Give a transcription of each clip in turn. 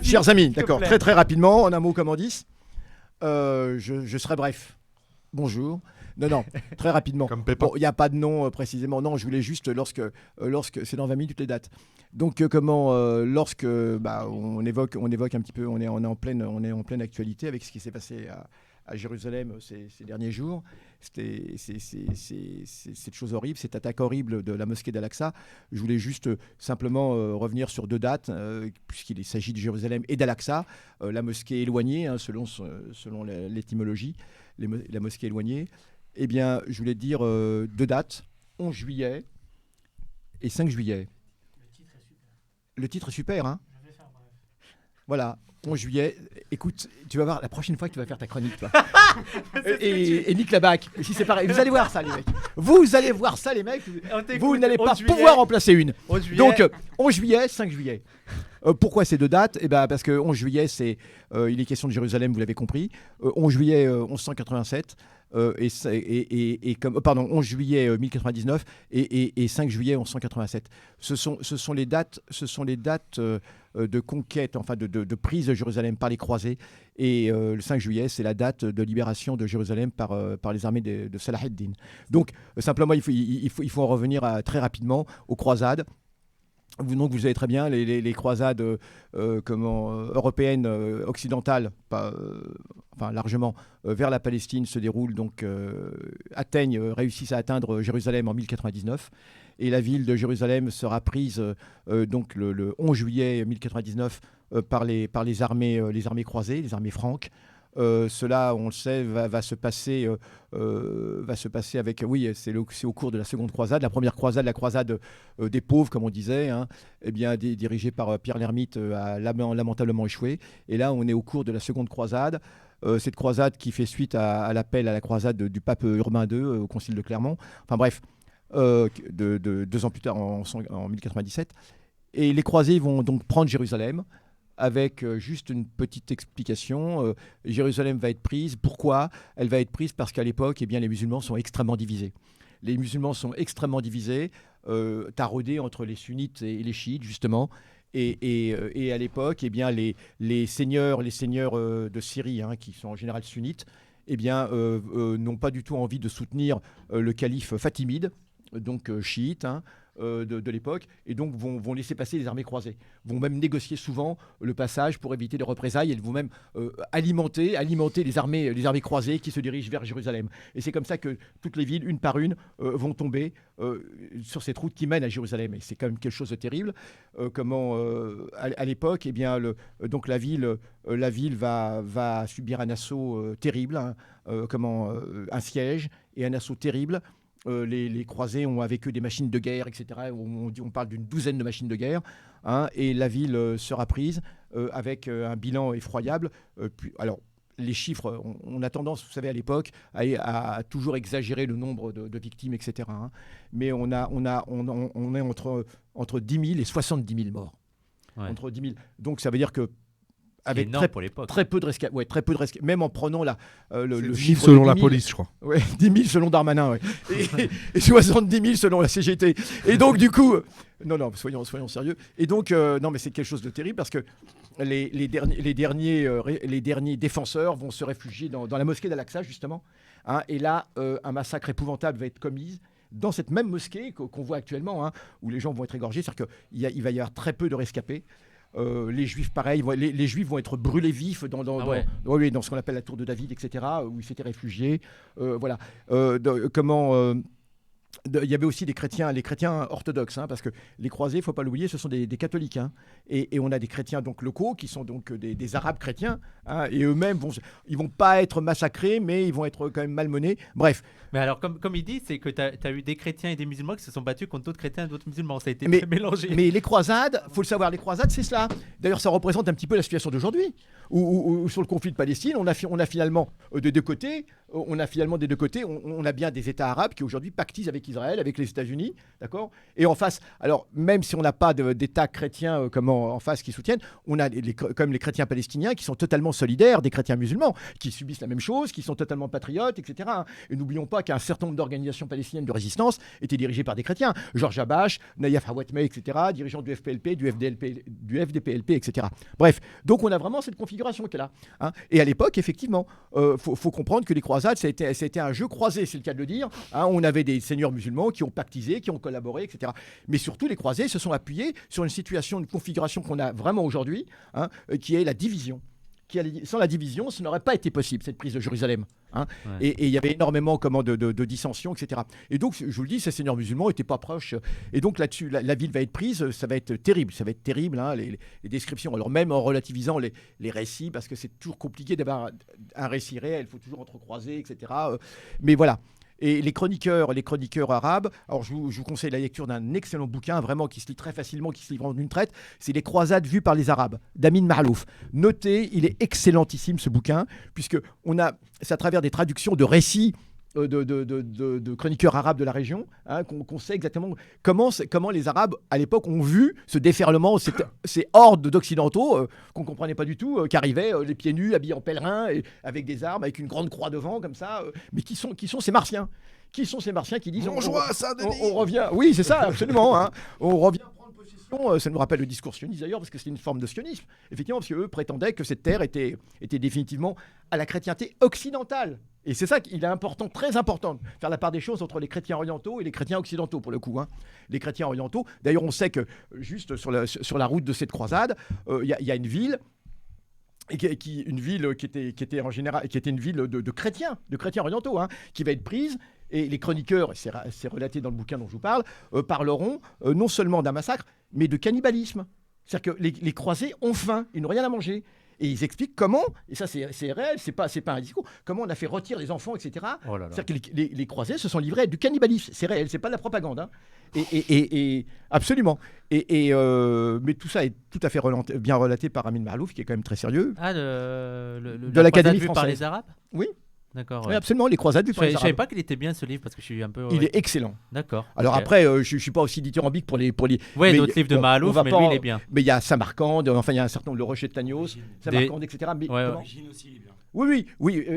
Chers amis, d'accord, très très rapidement, en un mot comme en 10, je serai bref. Bonjour. Non, très rapidement. Comme Pépin. Bon, il n'y a pas de nom précisément. Non, je voulais juste, lorsque c'est dans 20 minutes les dates. Donc, lorsque on évoque un petit peu, on est en pleine actualité avec ce qui s'est passé à Jérusalem ces derniers jours. C'était cette chose horrible, cette attaque horrible de la mosquée d'Al-Aqsa. Je voulais juste simplement revenir sur 2 dates, puisqu'il s'agit de Jérusalem et d'Al-Aqsa. La mosquée éloignée, selon l'étymologie, la mosquée éloignée. Eh bien, je voulais dire 2 dates, 11 juillet et 5 juillet. Le titre est super, hein ? Voilà, 11 juillet. Écoute, tu vas voir, la prochaine fois que tu vas faire ta chronique, toi. et Nick Labac, si c'est pareil. Vous allez voir ça, les mecs. Vous allez voir ça, les mecs. Vous n'allez pas pouvoir en placer une. Donc, 11 juillet, 5 juillet. Pourquoi ces 2 dates ? Eh ben, parce que 11 juillet, il est question de Jérusalem, vous l'avez compris. 11 juillet 1187. 11 juillet 1099 et 5 juillet 1187. Ce sont les dates de conquête, enfin de prise de Jérusalem par les croisés. Et le 5 juillet, c'est la date de libération de Jérusalem par les armées de Salah ad-Din. Donc, simplement, il faut en revenir très rapidement aux croisades. Donc vous savez très bien, les croisades européennes, occidentales, largement vers la Palestine se déroulent, donc réussissent à atteindre Jérusalem en 1099. Et la ville de Jérusalem sera prise donc le 11 juillet 1099 par les armées croisées, les armées franques. Cela, on le sait, va se passer avec... Oui, c'est au cours de la seconde croisade. La première croisade, la croisade des pauvres, comme on disait, hein, dirigée par Pierre l'Ermite, a lamentablement échoué. Et là, on est au cours de la seconde croisade. Cette croisade qui fait suite à l'appel à la croisade du pape Urbain II au concile de Clermont. Enfin bref, 2 ans plus tard, en 1097. Et les croisés vont donc prendre Jérusalem. Avec juste une petite explication, Jérusalem va être prise. Pourquoi ? Elle va être prise parce qu'à l'époque, les musulmans sont extrêmement divisés. Les musulmans sont extrêmement divisés, taraudés entre les sunnites et les chiites, justement. Et à l'époque, les seigneurs de Syrie, hein, qui sont en général sunnites, n'ont pas du tout envie de soutenir le calife fatimide, donc chiite, hein, de l'époque, et donc vont laisser passer les armées croisées, vont même négocier souvent le passage pour éviter les représailles, et vont même alimenter les armées croisées qui se dirigent vers Jérusalem. Et c'est comme ça que toutes les villes, une par une, vont tomber sur cette route qui mène à Jérusalem. Et c'est quand même quelque chose de terrible. À l'époque, donc la ville va subir un assaut terrible, hein, un siège et un assaut terrible. Les croisés ont avec eux des machines de guerre, etc. On parle d'une 12aine de machines de guerre, hein, et la ville sera prise avec un bilan effroyable. Alors, les chiffres, on a tendance, vous savez, à l'époque, à toujours exagérer le nombre de victimes, etc. Hein, mais on est entre 10 000 et 70 000 morts. Ouais. Entre 10 000. Donc, ça veut dire que avec très peu de rescapés, même en prenant le chiffre selon la police, je crois. Ouais, 10 000 selon Darmanin, ouais. et 70 000 selon la CGT. Et donc, du coup, non, soyons sérieux. Et donc, non, mais c'est quelque chose de terrible parce que les derniers défenseurs vont se réfugier dans la mosquée d'Al-Aqsa, justement. Hein, et là, un massacre épouvantable va être commis dans cette même mosquée qu'on voit actuellement, hein, où les gens vont être égorgés. C'est-à-dire qu'il va y avoir très peu de rescapés. Les Juifs, pareil, les Juifs vont être brûlés vifs dans ce qu'on appelle la tour de David, etc., où ils s'étaient réfugiés. Voilà. Il y avait aussi les chrétiens orthodoxes, hein, parce que les croisés, il ne faut pas l'oublier, ce sont des catholiques. Hein, et on a des chrétiens donc, locaux qui sont donc des arabes chrétiens. Hein, et eux-mêmes, ils ne vont pas être massacrés, mais ils vont être quand même malmenés. Bref. Mais alors, comme il dit, c'est que tu as eu des chrétiens et des musulmans qui se sont battus contre d'autres chrétiens et d'autres musulmans. Ça a été très mélangé. Mais les croisades, il faut le savoir, les croisades, c'est cela. D'ailleurs, ça représente un petit peu la situation d'aujourd'hui. ou sur le conflit de Palestine, on a finalement des deux côtés, on a bien des États arabes qui aujourd'hui pactisent avec Israël, avec les États-Unis, d'accord. Et en face, alors même si on n'a pas d'État chrétien en face qui soutiennent, on a comme les chrétiens palestiniens qui sont totalement solidaires des chrétiens musulmans, qui subissent la même chose, qui sont totalement patriotes, etc. Et n'oublions pas qu'un certain nombre d'organisations palestiniennes de résistance étaient dirigées par des chrétiens. Georges Habash, Nayef Hawatmeh, etc., dirigeants du FPLP, du FDPLP, etc. Bref, donc on a vraiment cette configuration qui est là. Hein. Et à l'époque, effectivement, faut comprendre que les croisades, ça a été un jeu croisé, c'est le cas de le dire. Hein. On avait des seigneurs musulmans qui ont pactisé, qui ont collaboré, etc. Mais surtout, les croisés se sont appuyés sur une situation, une configuration qu'on a vraiment aujourd'hui, hein, qui est la division. Sans la division, ce n'aurait pas été possible, cette prise de Jérusalem. Hein. Ouais. Et il y avait énormément de dissensions, etc. Et donc, je vous le dis, ces seigneurs musulmans n'étaient pas proches. Et donc là-dessus, la ville va être prise, ça va être terrible. Ça va être terrible, hein, les descriptions. Alors même en relativisant les récits, parce que c'est toujours compliqué d'avoir un récit réel, il faut toujours entrecroiser, etc. Mais voilà. Et les chroniqueurs arabes, alors je vous conseille la lecture d'un excellent bouquin, vraiment qui se lit très facilement, qui se lit en une traite, c'est Les croisades vues par les Arabes, d'Amin Maalouf. Notez, il est excellentissime ce bouquin, puisque c'est à travers des traductions de récits de chroniqueurs arabes de la région, hein, qu'on sait exactement comment les Arabes, à l'époque, ont vu ce déferlement, ces hordes d'Occidentaux qu'on ne comprenait pas du tout, qui arrivaient les pieds nus, habillés en pèlerins, et avec des armes, avec une grande croix devant, comme ça. Mais qui sont ces Martiens ? Qui sont ces Martiens qui disent on revient. Oui, c'est ça, absolument. Hein, on revient prendre possession. Ça nous rappelle le discours sioniste d'ailleurs, parce que c'est une forme de sionisme. Effectivement, parce qu'eux prétendaient que cette terre était définitivement à la chrétienté occidentale. Et c'est ça qu'il est important, très important, de faire la part des choses entre les chrétiens orientaux et les chrétiens occidentaux, pour le coup. Hein. Les chrétiens orientaux, d'ailleurs, on sait que juste sur la route de cette croisade, il y a une ville. Une ville qui était en général, qui était une ville de chrétiens orientaux, hein, qui va être prise. Et les chroniqueurs, c'est relaté dans le bouquin dont je vous parle, parleront non seulement d'un massacre, mais de cannibalisme. C'est-à-dire que les croisés ont faim, ils n'ont rien à manger. Et ils expliquent comment, et ça c'est réel, c'est pas un discours, comment on a fait retirer les enfants, etc. Oh là là. C'est-à-dire que les croisés se sont livrés à du cannibalisme, c'est réel, c'est pas de la propagande. Hein. Et absolument. Mais tout ça est tout à fait bien relaté par Amin Maalouf, qui est quand même très sérieux. Ah, de l'Académie française. Par les Arabes ? Oui. D'accord. Ouais. Oui, absolument, les croisades du par les Arabes. Je savais pas qu'il était bien ce livre parce que je suis un peu. Il est excellent. D'accord. Alors après, je suis pas aussi dithyrambique pour les. Ouais, d'autres livres de Maalouf, mais lui il est bien. Mais il y a Samarcande, enfin il y a un certain nombre, le Rocher de Tagnos, Samarcande, etc. Mais L'origine aussi, il est bien. Oui,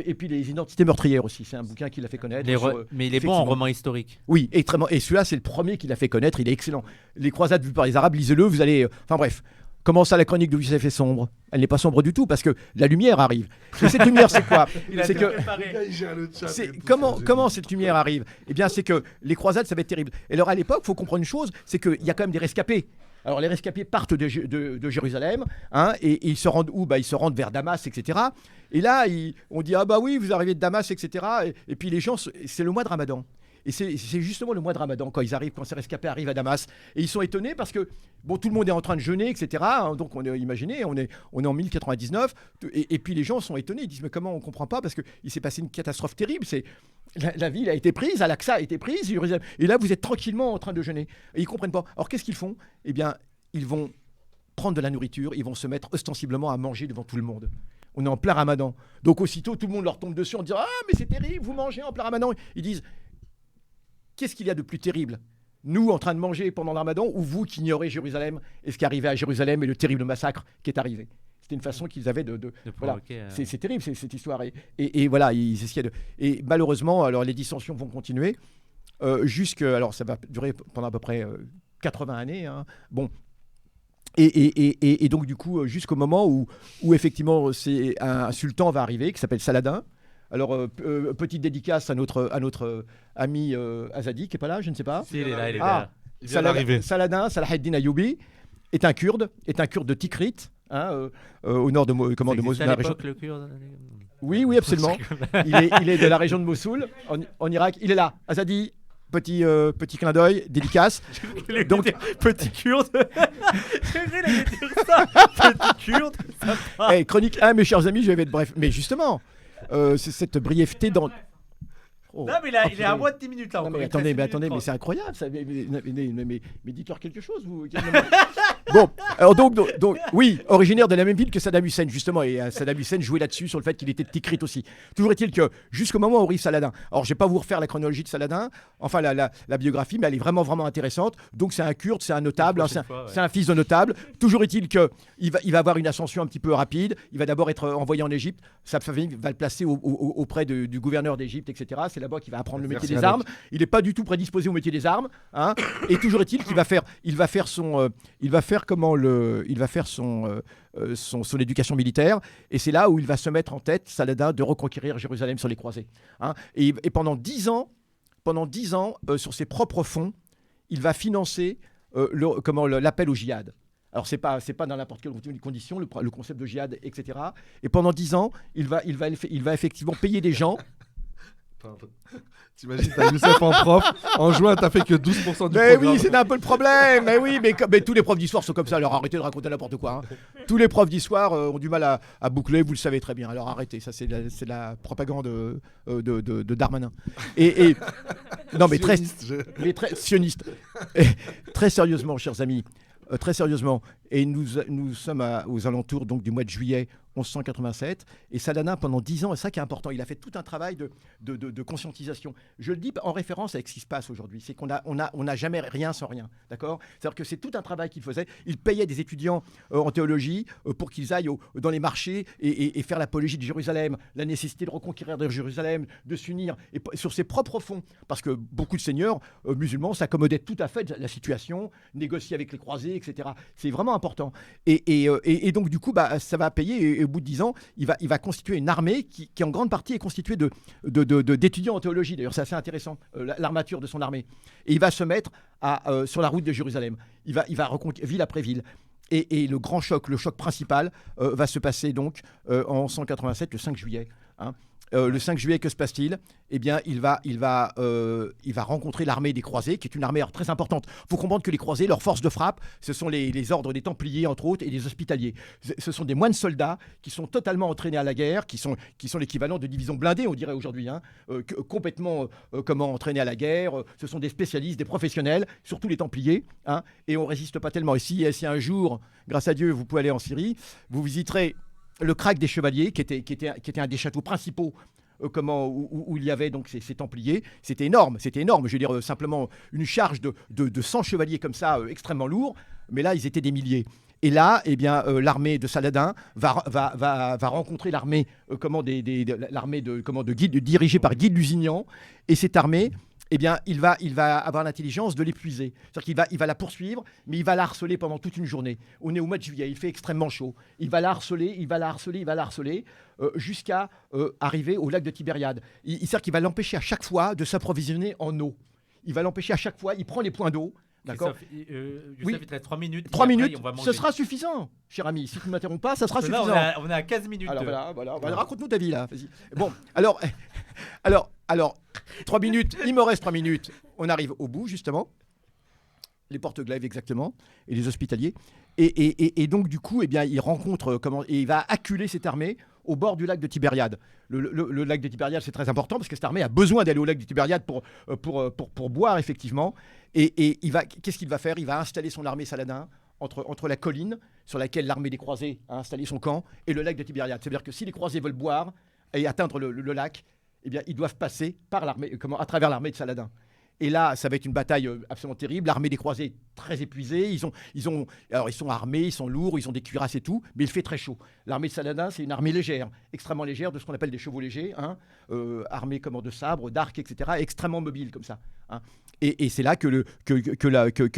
et puis les identités meurtrières aussi, c'est un bouquin qu'il a fait connaître. Mais il est bon en roman historique. Oui, extrêmement. Et celui-là, c'est le premier qu'il a fait connaître, il est excellent. Les croisades vues par les Arabes, lisez-le, vous allez. Enfin bref. Comment ça, la chronique de Youssef est sombre ? Elle n'est pas sombre du tout parce que la lumière arrive. Et cette lumière, c'est quoi ? C'est que comment cette lumière arrive ? Eh bien, c'est que les croisades, ça va être terrible. Et alors, à l'époque, il faut comprendre une chose, c'est qu'il y a quand même des rescapés. Alors, les rescapés partent de Jérusalem, hein, et ils se rendent où ? Ils se rendent vers Damas, etc. Et là, on dit, ah bah oui, vous arrivez de Damas, etc. Et puis les gens, c'est le mois de Ramadan. Et c'est justement le mois de Ramadan quand ces rescapés arrivent à Damas. Et ils sont étonnés parce que tout le monde est en train de jeûner, etc. Donc imaginez, on est en 1099. Et puis les gens sont étonnés. Ils disent mais comment on ne comprend pas ? Parce qu'il s'est passé une catastrophe terrible. La ville a été prise, Al-Aqsa a été prise. Et là, vous êtes tranquillement en train de jeûner. Et ils ne comprennent pas. Alors qu'est-ce qu'ils font ? Eh bien, ils vont prendre de la nourriture. Ils vont se mettre ostensiblement à manger devant tout le monde. On est en plein Ramadan. Donc aussitôt, tout le monde leur tombe dessus en disant ah, mais c'est terrible, vous mangez en plein Ramadan. Ils disent qu'est-ce qu'il y a de plus terrible ? Nous, en train de manger pendant le Ramadan, ou vous qui ignorez Jérusalem et ce qui est arrivé à Jérusalem et le terrible massacre qui est arrivé. C'était une façon qu'ils avaient de voilà. C'est terrible cette histoire. Et voilà, ils essayaient de. Et malheureusement, alors les dissensions vont continuer alors ça va durer pendant à peu près 80 années. Hein. Bon. Et donc du coup, jusqu'au moment où effectivement, un sultan va arriver qui s'appelle Saladin. Alors, petite dédicace à notre ami Azadi, qui n'est pas là, je ne sais pas. Si, il est là. Il vient d'arriver. Saladin, Salaheddin Ayyoubi, est un Kurde de Tikrit, hein, au nord de Mossoul. Le Kurde. Oui, absolument. il est de la région de Mossoul, en Irak. Il est là. Azadi, petit clin d'œil, dédicace. Donc, petit Kurde. C'est vrai, il allait dire ça. Petit Kurde. Chronique 1, mes chers amis, je vais être bref. Mais justement. C'est cette brièveté dans. Oh. Non, mais il est à moins de 10 minutes là. Non, encore. mais Il te reste 6 attendez, minutes mais 30. c'est incroyable ça. Mais dites-leur quelque chose. Vous. Bon, alors donc, oui, originaire de la même ville que Saddam Hussein, justement. Et Saddam Hussein jouait là-dessus sur le fait qu'il était tikrit aussi. Toujours est-il que jusqu'au moment où arrive Saladin. Alors, je ne vais pas vous refaire la chronologie de Saladin, enfin la biographie, mais elle est vraiment, vraiment intéressante. Donc, c'est un Kurde, c'est un notable, c'est un fils de notable. Toujours est-il qu'il va avoir une ascension un petit peu rapide. Il va d'abord être envoyé en Égypte. Sa famille va le placer auprès du gouverneur d'Égypte, etc. C'est là-bas qu'il va apprendre le métier des armes. Il n'est pas du tout prédisposé au métier des armes. Hein. Et toujours est-il qu'il va faire son éducation militaire, et c'est là où il va se mettre en tête, Saladin, de reconquérir Jérusalem sur les croisés. Hein. Et pendant 10 ans, sur ses propres fonds, il va financer l'appel au djihad. Alors c'est pas dans n'importe quelle condition, le concept de djihad, etc. Et pendant 10 ans, il va effectivement payer des gens. T'imagines, t'as Youssef en prof, en juin, t'as fait que 12% du mais programme. oui, c'est un peu le problème. Mais oui, mais tous les profs d'histoire sont comme ça. Alors arrêtez de raconter n'importe quoi. Hein. Tous les profs d'histoire ont du mal à boucler, vous le savez très bien. Alors arrêtez, ça c'est la propagande de Darmanin. Et non, mais très sioniste. Et, très sérieusement, chers amis, très sérieusement. Et nous sommes aux alentours donc du mois de juillet 1187, et Saladin pendant 10 ans, et ça qui est important, il a fait tout un travail de conscientisation. Je le dis en référence avec ce qui se passe aujourd'hui, c'est qu'on n'a jamais rien sans rien, d'accord ? C'est-à-dire que c'est tout un travail qu'il faisait. Il payait des étudiants en théologie pour qu'ils aillent dans les marchés et faire l'apologie de Jérusalem, la nécessité de reconquérir de Jérusalem, de s'unir et sur ses propres fonds, parce que beaucoup de seigneurs musulmans s'accommodaient tout à fait de la situation, négociaient avec les croisés, etc. C'est vraiment important. Et donc du coup, ça va payer. Et au bout de 10 ans, il va constituer une armée qui en grande partie est constituée d'étudiants en théologie. D'ailleurs, c'est assez intéressant, l'armature de son armée. Et il va se mettre sur la route de Jérusalem. Il va reconquérir ville après ville. Et le grand choc, le choc principal, va se passer donc en 187, le 5 juillet. Hein. Le 5 juillet, que se passe-t-il ? Eh bien, il va rencontrer l'armée des croisés, qui est une armée très importante. Il faut comprendre que les croisés, leur force de frappe, ce sont les ordres des Templiers, entre autres, et des Hospitaliers. Ce sont des moines soldats qui sont totalement entraînés à la guerre, qui sont l'équivalent de divisions blindées, on dirait aujourd'hui, hein, complètement entraînés à la guerre. Ce sont des spécialistes, des professionnels, surtout les Templiers, hein, et on ne résiste pas tellement. Et si un jour, grâce à Dieu, vous pouvez aller en Syrie, vous visiterez le Krach des Chevaliers, qui était un des châteaux principaux où il y avait donc ces Templiers. C'était énorme. Je veux dire, simplement une charge de 100 chevaliers comme ça, extrêmement lourd. Mais là, ils étaient des milliers. Et là, eh bien, l'armée de Saladin va rencontrer l'armée de Guy, dirigée par Guy de Lusignan. Et cette armée, eh bien, il va avoir l'intelligence de l'épuiser. C'est-à-dire qu'il va la poursuivre, mais il va la harceler pendant toute une journée. On est au mois de juillet, il fait extrêmement chaud. Il va la harceler, jusqu'à arriver au lac de Tibériade. C'est-à-dire qu'il va l'empêcher à chaque fois de s'approvisionner en eau. Il va l'empêcher à chaque fois, il prend les points d'eau. D'accord. Youssef, il te reste 3 minutes. 3 minutes, ce sera suffisant, cher ami. Si tu ne m'interromps pas, ça sera suffisant. Là, on est à 15 minutes. Alors voilà. Raconte-nous ta vie là. Vas-y. Bon, alors, 3 minutes, il me reste 3 minutes. On arrive au bout, justement. Les porte-glaives, exactement, et les hospitaliers. Et donc, du coup, eh bien, il rencontre, et il va acculer cette armée au bord du lac de Tibériade. Le lac de Tibériade, c'est très important, parce que cette armée a besoin d'aller au lac de Tibériade pour boire, effectivement. Et qu'est-ce qu'il va faire ? Il va installer son armée Saladin entre la colline sur laquelle l'armée des croisés a installé son camp et le lac de Tibériade. C'est-à-dire que si les croisés veulent boire et atteindre le lac, eh bien, ils doivent passer à travers l'armée de Saladin. Et là, ça va être une bataille absolument terrible. L'armée des croisés est très épuisée. Ils sont armés, ils sont lourds, ils ont des cuirasses et tout, mais il fait très chaud. L'armée de Saladin, c'est une armée légère, extrêmement légère, de ce qu'on appelle des chevaux légers, hein, armés de sabres, d'arcs, etc., extrêmement mobiles comme ça. Hein. Et c'est là que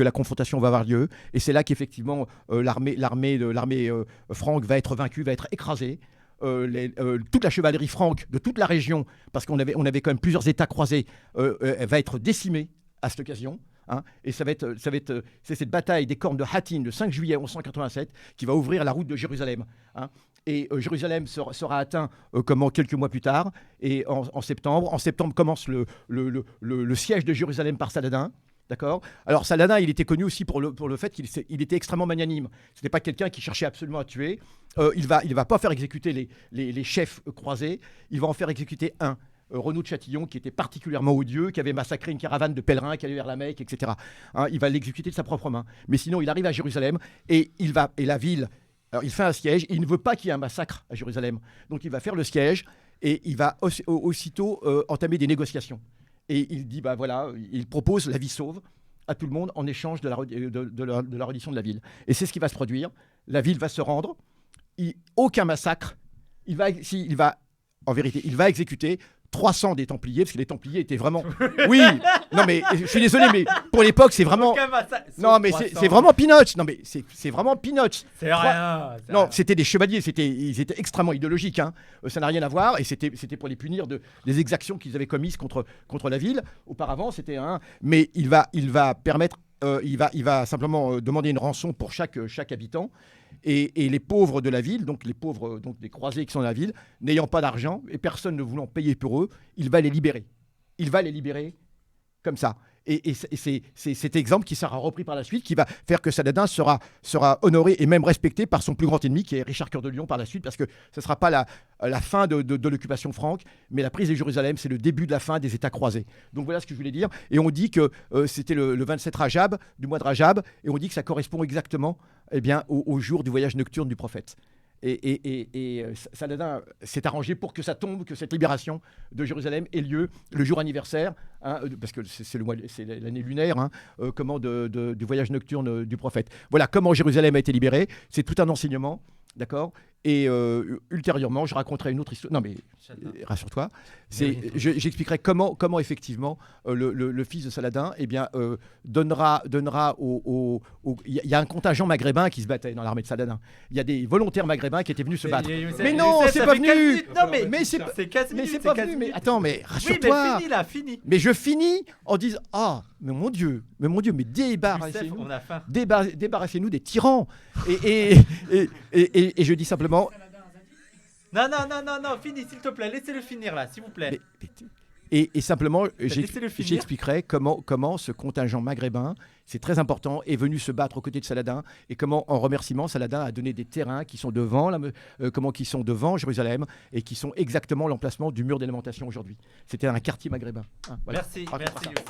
la confrontation va avoir lieu. Et c'est là qu'effectivement l'armée franque va être vaincue, va être écrasée. Toute la chevalerie franque de toute la région, parce qu'on avait quand même plusieurs États croisés, va être décimée à cette occasion. Hein, et c'est cette bataille des cornes de Hattin le 5 juillet 1187 qui va ouvrir la route de Jérusalem. Hein. Et Jérusalem sera atteint quelques mois plus tard, et en septembre. En septembre commence le siège de Jérusalem par Saladin. D'accord. Alors Saladin, il était connu aussi pour le fait qu'il était extrêmement magnanime. Ce n'était pas quelqu'un qui cherchait absolument à tuer. Il va pas faire exécuter les chefs croisés. Il va en faire exécuter un. Renaud de Châtillon, qui était particulièrement odieux, qui avait massacré une caravane de pèlerins qui allaient vers la Mecque, etc. Hein, il va l'exécuter de sa propre main. Mais sinon, il arrive à Jérusalem et la ville. Alors, il fait un siège. Il ne veut pas qu'il y ait un massacre à Jérusalem. Donc, il va faire le siège et il va aussitôt entamer des négociations. Et il dit, bah voilà, il propose la vie sauve à tout le monde en échange de la reddition de la ville. Et c'est ce qui va se produire. La ville va se rendre. Aucun massacre. En vérité, il va exécuter 300 des Templiers, parce que les Templiers étaient vraiment... Oui, non mais je suis désolé, mais pour l'époque, c'est vraiment... Non mais c'est vraiment peanuts. Non mais c'est vraiment peanuts. C'est rien. Non, c'était des chevaliers, ils étaient extrêmement idéologiques. Hein. Ça n'a rien à voir, et c'était pour les punir des exactions qu'ils avaient commises contre la ville. Auparavant, c'était un... Mais il va permettre... il va simplement demander une rançon pour chaque habitant. Et les pauvres de la ville, donc les pauvres des croisés qui sont dans la ville, n'ayant pas d'argent et personne ne voulant payer pour eux, il va les libérer. Il va les libérer comme ça. Et c'est cet exemple qui sera repris par la suite, qui va faire que Saladin sera honoré et même respecté par son plus grand ennemi, qui est Richard Cœur de Lion par la suite, parce que ce ne sera pas la fin de l'occupation franque, mais la prise de Jérusalem, c'est le début de la fin des États croisés. Donc voilà ce que je voulais dire. Et on dit que c'était le 27 Rajab, du mois de Rajab, et on dit que ça correspond exactement au jour du voyage nocturne du prophète. Et Saladin s'est arrangé pour que ça tombe, que cette libération de Jérusalem ait lieu le jour anniversaire, hein, parce que c'est l'année lunaire, hein, du voyage nocturne du prophète. Voilà comment Jérusalem a été libérée. C'est tout un enseignement, d'accord. Et ultérieurement, je raconterai une autre histoire. Non mais rassure-toi, j'expliquerai comment effectivement le fils de Saladin donnera il y a un contingent maghrébin qui se battait dans l'armée de Saladin. Il y a des volontaires maghrébins qui étaient venus se battre. Mais non, c'est pas venu. Mais c'est pas venu. Mais attends, mais rassure-toi. Oui, mais fini. Mais je finis en disant mais mon Dieu, mais débarrassez-nous des tyrans. Et je dis simplement. Non, finis s'il te plaît, laissez-le finir là, s'il vous plaît. Et simplement, j'expliquerai comment ce contingent maghrébin, c'est très important, est venu se battre aux côtés de Saladin, et comment, en remerciement, Saladin a donné des terrains qui sont devant Jérusalem, et qui sont exactement l'emplacement du mur d'élémentation aujourd'hui. C'était un quartier maghrébin. Hein, voilà. Merci Youssef.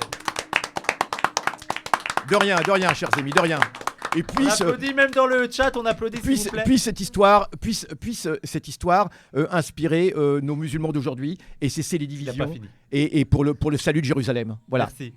De rien, chers amis, de rien. Et puis, on applaudit même dans le chat, on applaudit s'il vous plaît. Puisse cette histoire inspirer nos musulmans d'aujourd'hui et cesser les divisions et pour le salut de Jérusalem. Voilà. Merci.